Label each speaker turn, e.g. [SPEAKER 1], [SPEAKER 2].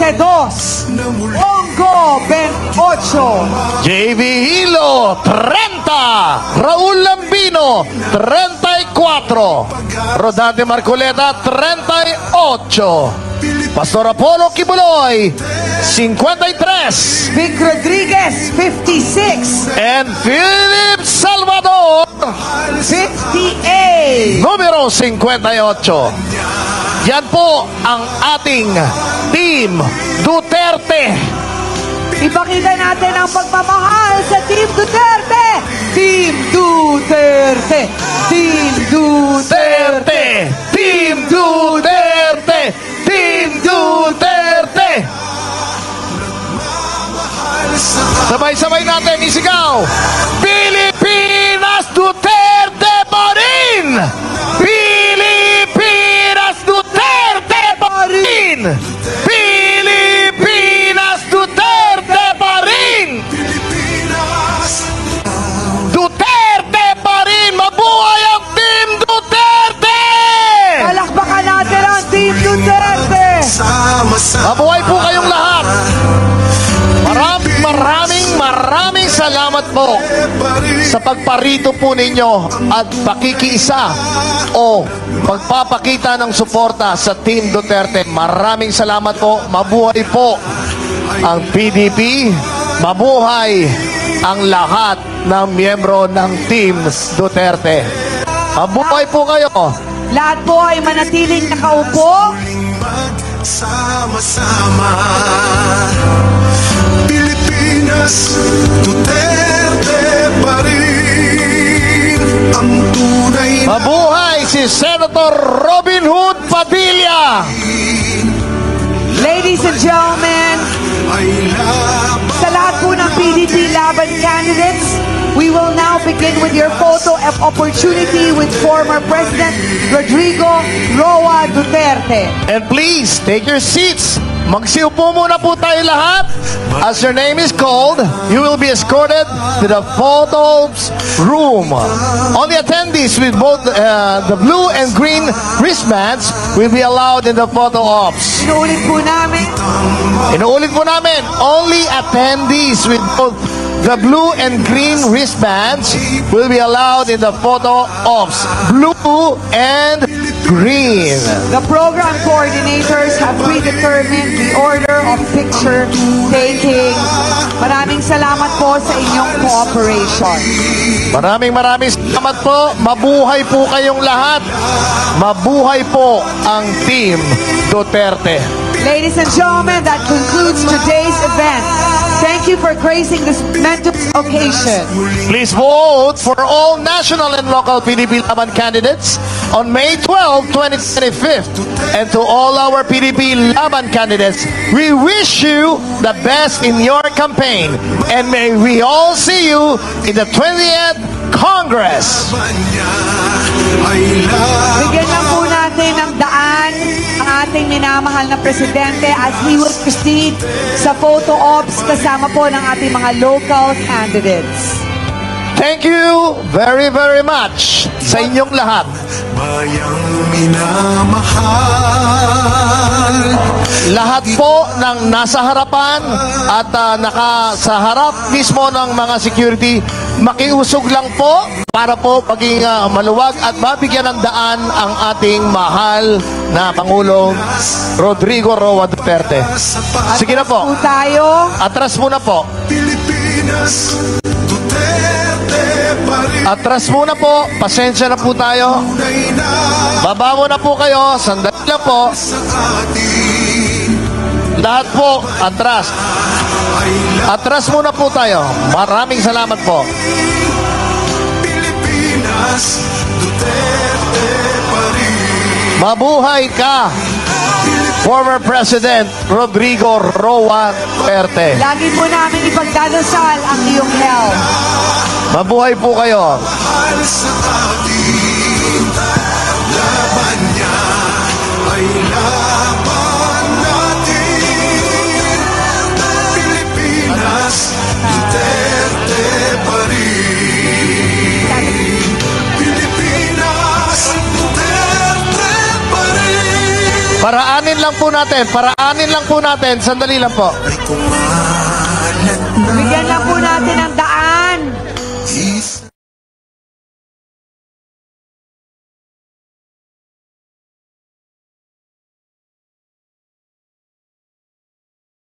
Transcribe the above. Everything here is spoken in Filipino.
[SPEAKER 1] 22. Bongo, 28.
[SPEAKER 2] JV Hilo, 30. Raul Lambino, 34. Rodante Marcoleta, 38. Pastor Apollo Kibuloy, 53.
[SPEAKER 1] Vic Rodriguez, 56.
[SPEAKER 2] And Philip Salvador,
[SPEAKER 1] 58.
[SPEAKER 2] numero 58. Yan po ang ating Team Duterte.
[SPEAKER 1] Ipakita natin ang pagmamahal sa Team Duterte. Team Duterte. Team Duterte.
[SPEAKER 2] Team Duterte! Team Duterte! Sabay-sabay natin isigaw. Pilipinas Duterte pa rin! Pilipinas Duterte pa rin! Pilipinas Duterte pa rin! Duterte pa rin! Mabuhay ang Team Duterte!
[SPEAKER 1] Palakpakan natin ang Team Duterte.
[SPEAKER 2] Mabuhay po kayong lahat! Maraming salamat po sa pagparito po ninyo at pakikiisa o pagpapakita ng suporta sa Team Duterte. Maraming salamat po. Mabuhay po ang PDP. Mabuhay ang lahat ng miyembro ng Team Duterte. Mabuhay po kayo.
[SPEAKER 1] Lahat po ay manatiling nakaupo.
[SPEAKER 3] Sama-sama Pilipinas Duterte pa rin ang tunay na
[SPEAKER 2] Mabuhay si Senator Robin Hood Padilla.
[SPEAKER 1] Ladies and gentlemen, sa lahat po ng PDP Laban candidates, we will now begin with your photo of opportunity with former President Rodrigo Roa Duterte.
[SPEAKER 2] And please, take your seats. Magsiupo muna po tayo lahat. As your name is called, you will be escorted to the photos room. Only attendees with both the blue and green wristbands will be allowed in the photo ops. Inuulit po namin, only attendees with both the blue and green wristbands will be allowed in the photo ops. Blue and green.
[SPEAKER 1] The program coordinators have predetermined the order of picture taking. Maraming salamat po sa inyong cooperation.
[SPEAKER 2] Maraming salamat po. Mabuhay po kayong lahat. Mabuhay po ang Team Duterte.
[SPEAKER 1] Ladies and gentlemen, that concludes today's event. Thank you for gracing this momentous occasion.
[SPEAKER 2] Please vote for all national and local PDP Laban candidates on May 12, 2025. And to all our PDP Laban candidates, we wish you the best in your campaign. And may we all see you in the 20th Congress.
[SPEAKER 1] Bigyan lang po natin ng daan ang ating minamahal na presidente as he will proceed sa photo ops kasama po ng ating mga local candidates.
[SPEAKER 2] Thank you very, very much sa inyong lahat.
[SPEAKER 3] Bayang minamahal.
[SPEAKER 2] Lahat po ng nasa harapan at sa harap mismo ng mga security, makiusog lang po para po maging maluwag at mabigyan ng daan ang ating mahal na Pangulong Rodrigo Roa Duterte. Sige na po. Atras muna po.
[SPEAKER 3] Pilipinas Duterte pa rin.
[SPEAKER 2] Atras muna po. Pasensya na po tayo. Baba muna po kayo. Sandali lang po. Lahat po, atras. Atras muna po tayo. Maraming salamat po.
[SPEAKER 3] Pilipinas Duterte pa rin.
[SPEAKER 2] Mabuhay ka, former President Rodrigo Roa Duterte.
[SPEAKER 1] Lagi po namin ipagdadasal ang iyong health.
[SPEAKER 2] Mabuhay po kayo.
[SPEAKER 3] Mahal sa ating laban niya ay laban natin. Pilipinas Duterte pa rin. Pilipinas Duterte pa rin.
[SPEAKER 2] Paraanin paraanin lang po natin. Sandali lang po.
[SPEAKER 3] Ay kumalat na
[SPEAKER 1] Bigyan